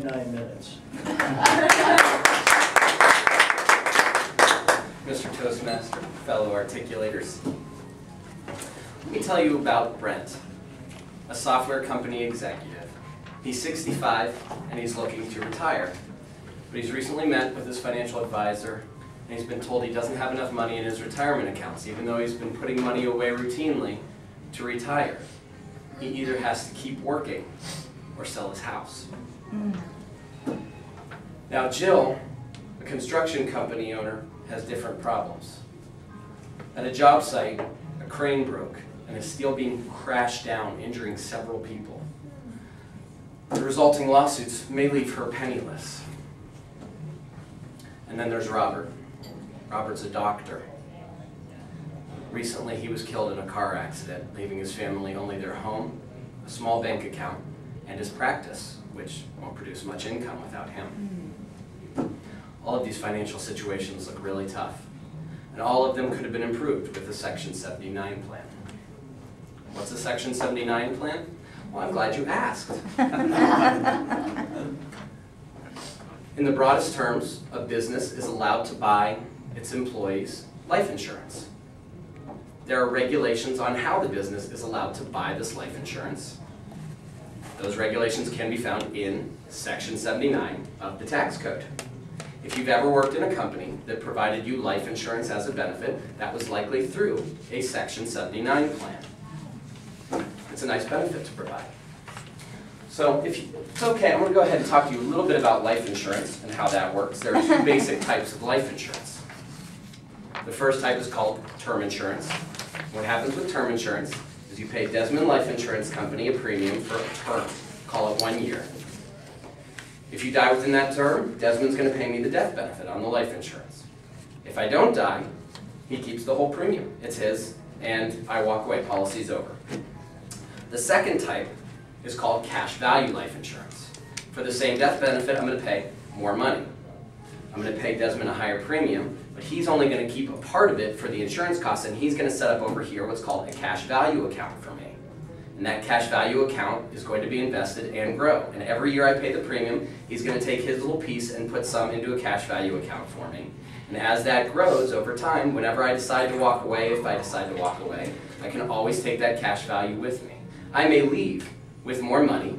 29 minutes. Mr. Toastmaster, fellow articulators, let me tell you about Brent, a software company executive. He's 65 and he's looking to retire, but he's recently met with his financial advisor and he's been told he doesn't have enough money in his retirement accounts, even though he's been putting money away routinely to retire. He either has to keep working or sell his house. Now Jill, a construction company owner, has different problems. At a job site, a crane broke and a steel beam crashed down, injuring several people. The resulting lawsuits may leave her penniless. And then there's Robert. Robert's a doctor. Recently he was killed in a car accident, leaving his family only their home, a small bank account, and his practice, which won't produce much income without him. All of these financial situations look really tough, and all of them could have been improved with the Section 79 plan. What's a Section 79 plan? Well, I'm glad you asked. In the broadest terms, a business is allowed to buy its employees life insurance. There are regulations on how the business is allowed to buy this life insurance. Those regulations can be found in Section 79 of the tax code. If you've ever worked in a company that provided you life insurance as a benefit, that was likely through a Section 79 plan. It's a nice benefit to provide. So it's okay, I'm going to go ahead and talk to you a little bit about life insurance and how that works. There are two basic types of life insurance. The first type is called term insurance. What happens with term insurance is you pay Desmond Life Insurance Company a premium for a term, call it 1 year. If you die within that term, Desmond's going to pay me the death benefit on the life insurance. If I don't die, he keeps the whole premium. It's his, and I walk away, policy's over. The second type is called cash value life insurance. For the same death benefit, I'm going to pay more money. I'm going to pay Desmond a higher premium, but he's only going to keep a part of it for the insurance costs, and he's going to set up over here what's called a cash value account for me. And that cash value account is going to be invested and grow. And every year I pay the premium, he's going to take his little piece and put some into a cash value account for me. And as that grows over time, whenever I decide to walk away, if I decide to walk away, I can always take that cash value with me. I may leave with more money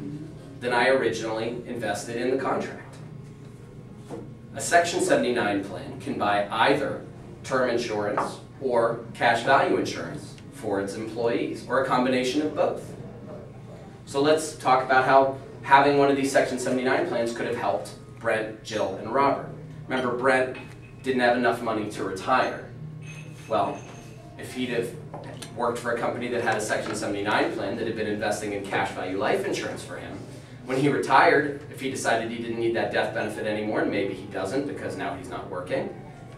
than I originally invested in the contract. A Section 79 plan can buy either term insurance or cash value insurance for its employees, or a combination of both. So let's talk about how having one of these Section 79 plans could have helped Brent, Jill, and Robert. Remember, Brent didn't have enough money to retire. Well, if he'd have worked for a company that had a Section 79 plan that had been investing in cash value life insurance for him, when he retired, if he decided he didn't need that death benefit anymore, and maybe he doesn't because now he's not working,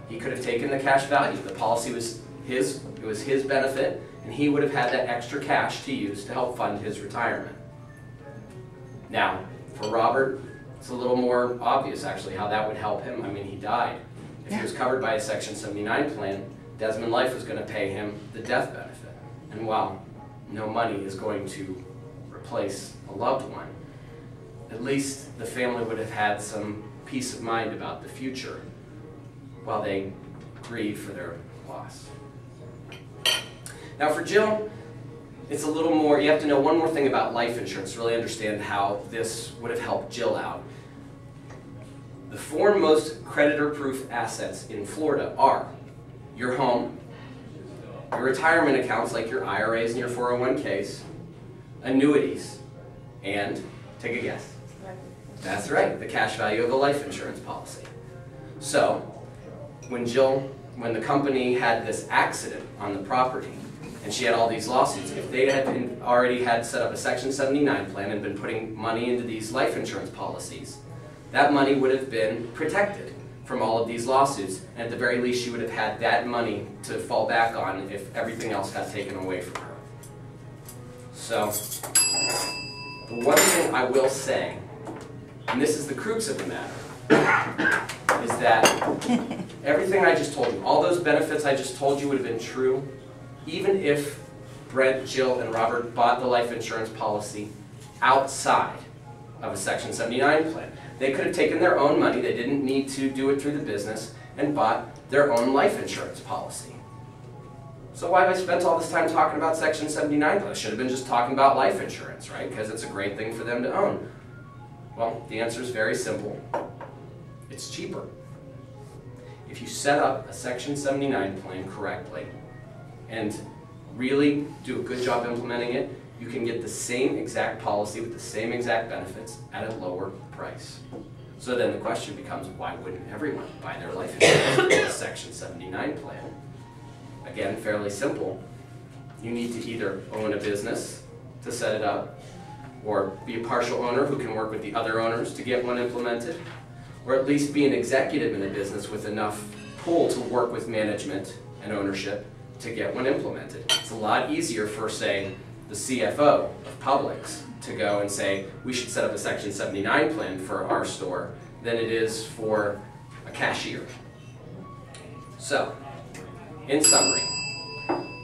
he could have taken the cash value. The policy was his, it was his benefit, and he would have had that extra cash to use to help fund his retirement. Now, for Robert, it's a little more obvious actually how that would help him. I mean, he died. If he was covered by a Section 79 plan, Desmond Life was going to pay him the death benefit. And while no money is going to replace a loved one, at least the family would have had some peace of mind about the future while they grieve for their loss. Now for Jill, it's a little more, you have to know one more thing about life insurance to really understand how this would have helped Jill out. The four most creditor-proof assets in Florida are your home, your retirement accounts like your IRAs and your 401ks, annuities, and, take a guess. That's right, the cash value of a life insurance policy. So, when the company had this accident on the property, and she had all these lawsuits, if they had already had set up a Section 79 plan and been putting money into these life insurance policies, that money would have been protected from all of these lawsuits, and at the very least she would have had that money to fall back on if everything else got taken away from her. So, the one thing I will say, and this is the crux of the matter, is that everything I just told you, all those benefits I just told you would have been true, even if Brent, Jill, and Robert bought the life insurance policy outside of a Section 79 plan. They could have taken their own money, they didn't need to do it through the business, and bought their own life insurance policy. So why have I spent all this time talking about Section 79? I should have been just talking about life insurance, right? Because it's a great thing for them to own. Well, the answer is very simple. It's cheaper. If you set up a Section 79 plan correctly and really do a good job implementing it, you can get the same exact policy with the same exact benefits at a lower price. So then the question becomes, why wouldn't everyone buy their life insurance with a Section 79 plan? Again, fairly simple. You need to either own a business to set it up, or be a partial owner who can work with the other owners to get one implemented, or at least be an executive in a business with enough pull to work with management and ownership to get one implemented. It's a lot easier for, say, the CFO of Publix to go and say, we should set up a Section 79 plan for our store than it is for a cashier. So, in summary,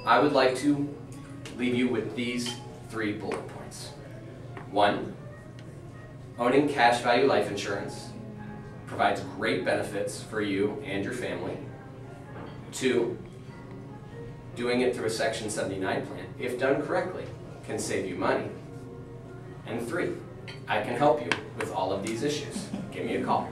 I would like to leave you with these 3 bullet points. 1, owning cash value life insurance provides great benefits for you and your family. 2, doing it through a Section 79 plan, if done correctly, can save you money. And 3, I can help you with all of these issues. Give me a call.